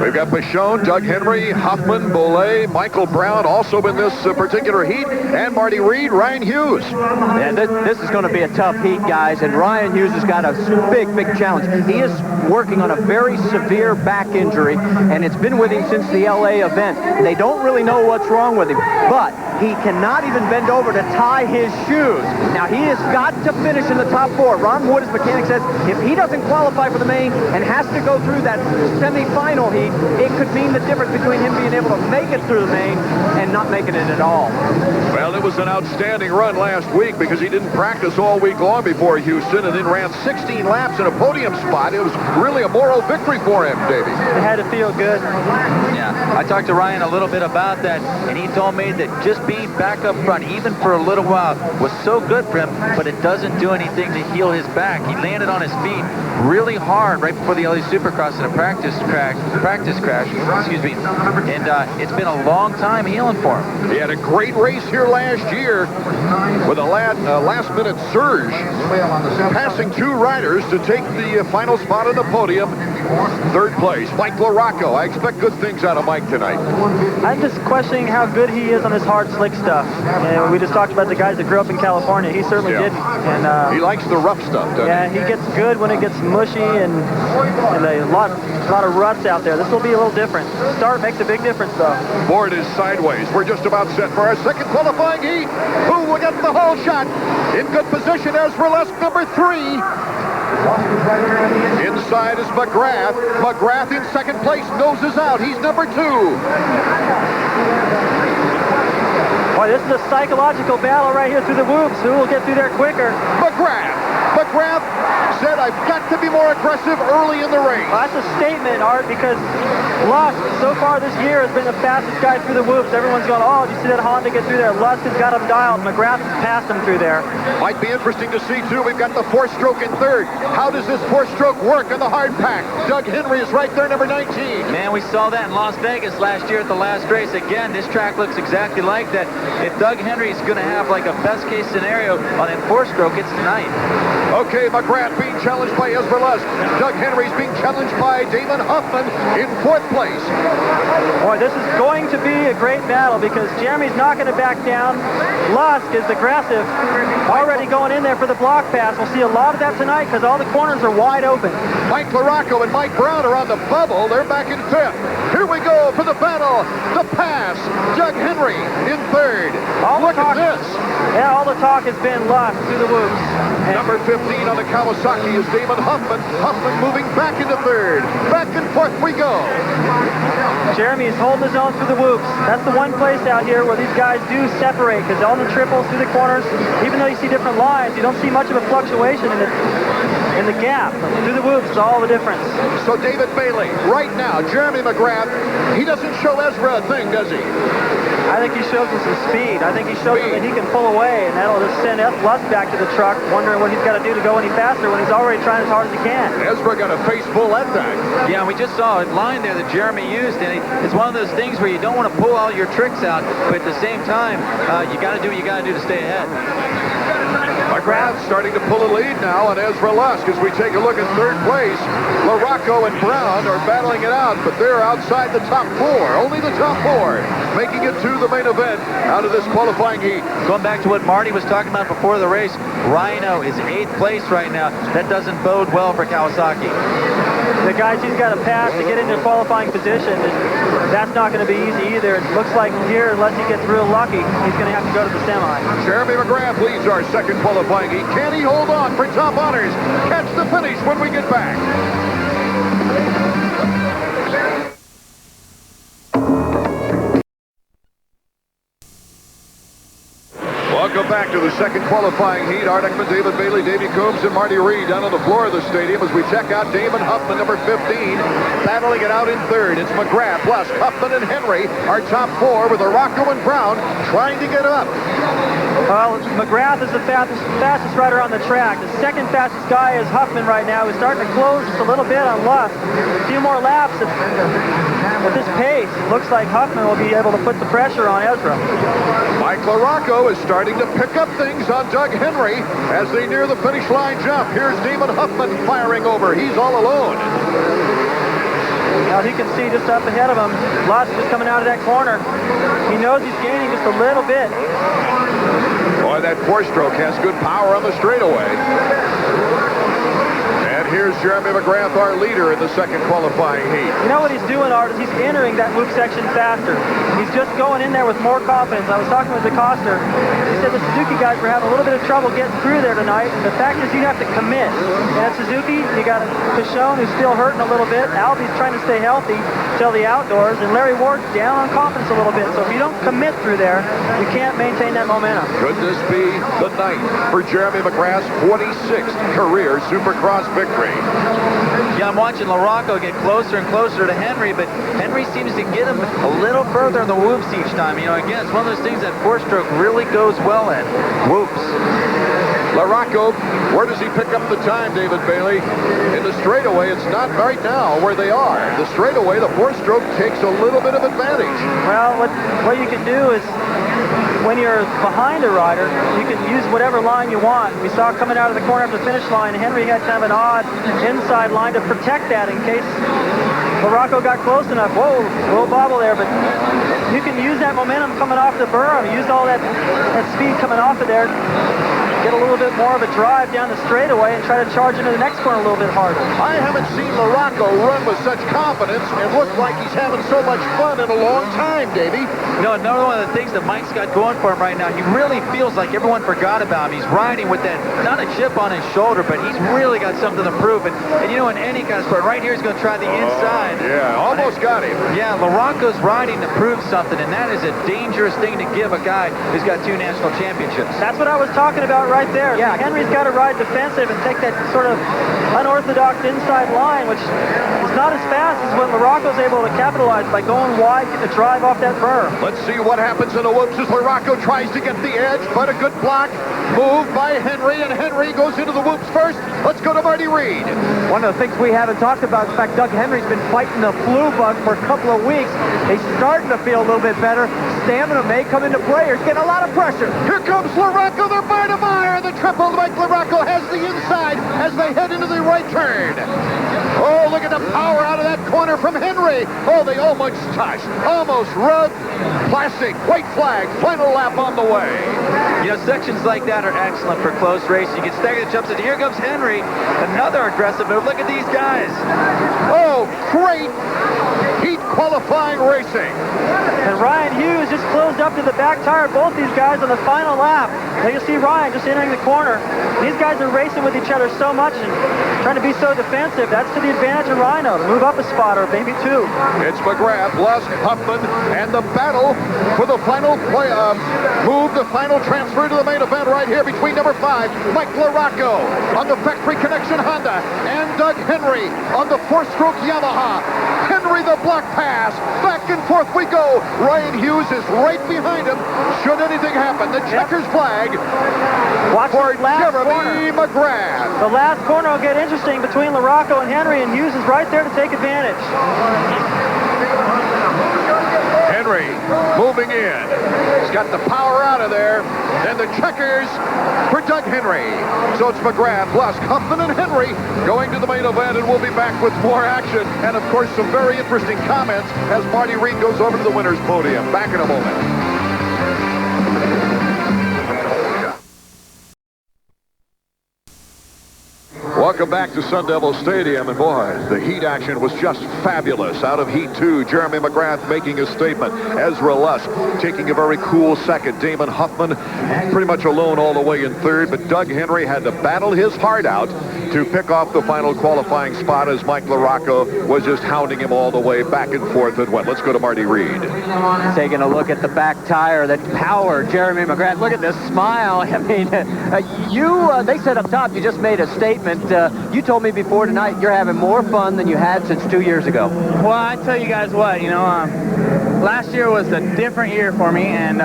We've got Michonne, Doug Henry, Huffman, Boulay, Michael Brown also in this particular heat, and Marty Reed, Ryan Hughes. Yeah, this is going to be a tough heat, guys, and Ryan Hughes has got a big challenge. He is working on a very severe back injury, and it's been with him since the LA event. They don't really know what's wrong with him, but he cannot even bend over to tie his shoes. Now, he has got to finish in the top 4. Ron Wood, his mechanic, says if he doesn't qualify for the main and has to go through that semi-final heat, it could mean the difference between him being able to make it through the main and not making it at all. Well, it was an outstanding run last week because he didn't practice all week long before Houston and then ran 16 laps in a podium spot. It was really a moral victory for him, Davey. It had to feel good. Yeah, I talked to Ryan a little bit about that, and he told me that just being back up front, even for a little while, was so good for him, but it doesn't do anything to heal his back. He landed on his feet really hard right before the LA Supercross in a practice crash, excuse me, and it's been a long time healing for him. He had a great race here last year with a last-minute surge, passing 2 riders to take the final spot on the podium. 3rd place, Mike LaRocco. I expect good things out of Mike tonight. I'm just questioning how good he is on his hard, slick stuff. And we just talked about the guys that grew up in California. He certainly didn't. And he likes the rough stuff, doesn't he? He gets good when it gets mushy and a lot of ruts out there. This will be a little different. Start makes a big difference, though. Board is sideways. We're just about set for our second qualifying heat. Who will get the whole shot? In good position, Ezra Lusk, number 3. Inside is McGrath. McGrath in second place, noses out. He's number 2. Boy, this is a psychological battle right here through the whoops. Who will get through there quicker? McGrath said, I've got to be more aggressive early in the race. Well, that's a statement, Art, because Lusk, so far this year, has been the fastest guy through the whoops. Everyone's going, oh, did you see that Honda get through there? Lusk has got him dialed. McGrath has passed him through there. Might be interesting to see, too. We've got the 4-stroke in 3rd. How does this 4-stroke work in the hard pack? Doug Henry is right there, number 19. Man, we saw that in Las Vegas last year at the last race. Again, this track looks exactly like that. If Doug Henry is going to have like a best-case scenario on that 4-stroke, it's tonight. Okay, McGrath being challenged by Ezra Lusk. Doug Henry's being challenged by Damon Huffman in 4th place. Boy, this is going to be a great battle because Jeremy's not going to back down. Lusk is aggressive, already going in there for the block pass. We'll see a lot of that tonight because all the corners are wide open. Mike LaRocco and Mike Brown are on the bubble. They're back in 5th. Here we go for the battle. The pass. Doug Henry in 3rd. Look at this. Yeah, all the talk has been Lusk through the whoops. Number 15 on the Kawasaki is Damon Huffman. Huffman moving back into 3rd. Back and forth we go. Jeremy is holding his own through the whoops. That's the one place out here where these guys do separate because on the triples through the corners, even though you see different lines, you don't see much of a fluctuation in the gap. Through the whoops is all the difference. So David Bailey, right now, Jeremy McGrath, he doesn't show Ezra a thing, does he? I think he shows him some speed. I think he shows him that he can pull away, and that'll just send Lusk back to the truck, wondering what he's got to do to go any faster when he's already trying as hard as he can. Ezra got a face full that time. Yeah, we just saw a line there that Jeremy used, and it's one of those things where you don't want to pull all your tricks out, but at the same time, you got to do what you got to do to stay ahead. McGrath starting to pull a lead now on Ezra Lusk as we take a look at 3rd place. LaRocco and Brown are battling it out, but they're outside the top 4. Only the top 4 making it to the main event out of this qualifying heat. Going back to what Marty was talking about before the race, Rhino is 8th place right now. That doesn't bode well for Kawasaki. The guys he's got to pass to get into qualifying position, that's not going to be easy either. It looks like here, unless he gets real lucky, he's going to have to go to the semi. Jeremy McGrath leads our second qualifying heat. Can he hold on for top honors? Catch the finish when we get back. Welcome back to the second qualifying heat. Art Ekman, David Bailey, Davey Coombs, and Marty Reed down on the floor of the stadium as we check out Damon Huffman, number 15, battling it out in 3rd. It's McGrath, Lusk, Huffman, and Henry, our top 4, with LaRocco and Brown trying to get up. Well, McGrath is the fastest rider on the track. The second fastest guy is Huffman right now. He's starting to close just a little bit on Lusk. A few more laps at this pace. Looks like Huffman will be able to put the pressure on Ezra. Mike LaRocco is starting to pick up things on Doug Henry as they near the finish line jump. Here's Damon Huffman firing over. He's all alone. Now he can see just up ahead of him, Lusk just coming out of that corner. He knows he's gaining just a little bit. Boy, that four-stroke has good power on the straightaway. And here's Jeremy McGrath, our leader in the second qualifying heat. You know what he's doing, Art, is he's entering that loop section faster. He's just going in there with more confidence. I was talking with DeCoster. He said the Suzuki guys were having a little bit of trouble getting through there tonight. The fact is you have to commit. And at Suzuki, you got Pichon, who's still hurting a little bit. Albie's trying to stay healthy till the outdoors. And Larry Ward's down on confidence a little bit. So if you don't commit through there, you can't maintain that momentum. Could this be the night for Jeremy McGrath's 46th career Supercross victory? Yeah, I'm watching LaRocco get closer and closer to Henry, but Henry seems to get him a little further in the whoops each time. You know, again, it's one of those things that four-stroke really goes well in. Whoops. LaRocco, where does he pick up the time, David Bailey? In the straightaway, it's not right now where they are. The straightaway, the four-stroke takes a little bit of advantage. Well, what you can do is, when you're behind a rider, you can use whatever line you want. We saw coming out of the corner after the finish line, Henry had kind of an odd inside line to protect that in case LaRocco got close enough. Whoa, a little bobble there, but you can use that momentum coming off the berm. Use all that speed coming off of there. Get a little bit more of a drive down the straightaway and try to charge into the next corner a little bit harder. I haven't seen LaRocco run with such confidence and look like he's having so much fun in a long time, Davey. You know, another one of the things that Mike's got going for him right now, he really feels like everyone forgot about him. He's riding with that, not a chip on his shoulder, but he's really got something to prove. And you know, in any kind of sport, right here he's going to try the inside. Yeah, almost got him. Yeah, LaRocco's riding to prove something, and that is a dangerous thing to give a guy who's got 2 national championships. That's what I was talking about right there. Yeah, Henry's got to ride defensive and take that sort of unorthodox inside line, which is not as fast as what LaRocco's able to capitalize by going wide, get the drive off that berm. Let's see what happens in the whoops as LaRocco tries to get the edge, but a good block move by Henry, and Henry goes into the whoops first. Let's go to Marty Reed. One of the things we haven't talked about, in fact, Doug Henry's been fighting the flu bug for a couple of weeks. He's starting to feel a little bit better. Stamina may come into play. He's getting a lot of pressure. Here comes LaRocco. They're by the wire. The triple Mike LaRocco has the inside as they head into the right turn. Oh, look at the power out of that corner from Henry. Oh, they almost touched, almost rubbed. Plastic, white flag, final lap on the way. You know, sections like that are excellent for close racing. You can stagger the jumps, and here comes Henry. Another aggressive move. Look at these guys. Oh, great heat qualifying racing. And Ryan Hughes just closed up to the back tire, both these guys on the final lap. Now you see Ryan just entering the corner. These guys are racing with each other so much and trying to be so defensive. That's to the advantage of Rhino to move up a spot or maybe 2. It's McGrath, Lusk, Huffman, and the battle for the final move, the final transfer to the main event right here between number 5, Mike LaRocco on the Factory Connection Honda, and Doug Henry on the 4-stroke Yamaha. Henry the block pass. Back and forth we go. Ryan Hughes is right behind him. Should anything happen, the checker's flag for Jeremy McGrath. The last corner will get interesting between LaRocco and Henry, and Hughes is right there to take advantage. Henry moving in. He's got the power out of there. And the checkers for Doug Henry. So it's McGrath, Lusk, Huffman, and Henry going to the main event, and we'll be back with more action. And, of course, some very interesting comments as Marty Reed goes over to the winner's podium. Back in a moment. Welcome back to Sun Devil Stadium, and boy, the heat action was just fabulous. Out of heat 2, Jeremy McGrath making a statement. Ezra Lusk taking a very cool second. Damon Huffman pretty much alone all the way in third, but Doug Henry had to battle his heart out to pick off the final qualifying spot as Mike LaRocco was just hounding him all the way back and forth and went. Let's go to Marty Reed. Taking a look at the back tire, that power, Jeremy McGrath. Look at this smile. I mean, they said up top, you just made a statement. You told me before tonight you're having more fun than you had since 2 years ago. Well, I tell you guys what, you know, last year was a different year for me, and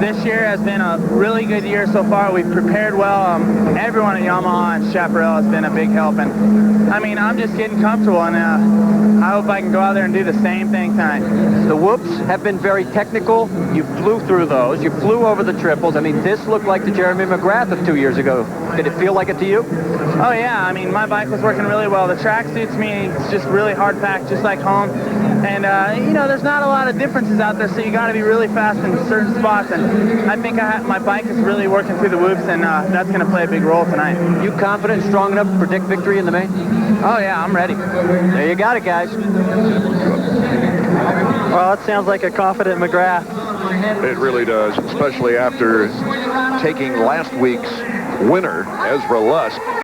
This year has been a really good year so far. We've prepared well. Everyone at Yamaha and Chaparral has been a big help. And I mean, I'm just getting comfortable, and I hope I can go out there and do the same thing tonight. The whoops have been very technical. You flew through those. You flew over the triples. I mean, this looked like the Jeremy McGrath of 2 years ago. Did it feel like it to you? Oh yeah, I mean, my bike was working really well. The track suits me. It's just really hard packed, just like home. And you know, there's not a lot of differences out there, so you got to be really fast in certain spots. And I think my bike is really working through the whoops, and that's going to play a big role tonight. You confident and strong enough to predict victory in the main? Oh yeah, I'm ready. There you got it, guys. Well, that sounds like a confident McGrath. It really does, especially after taking last week's winner, Ezra Lusk,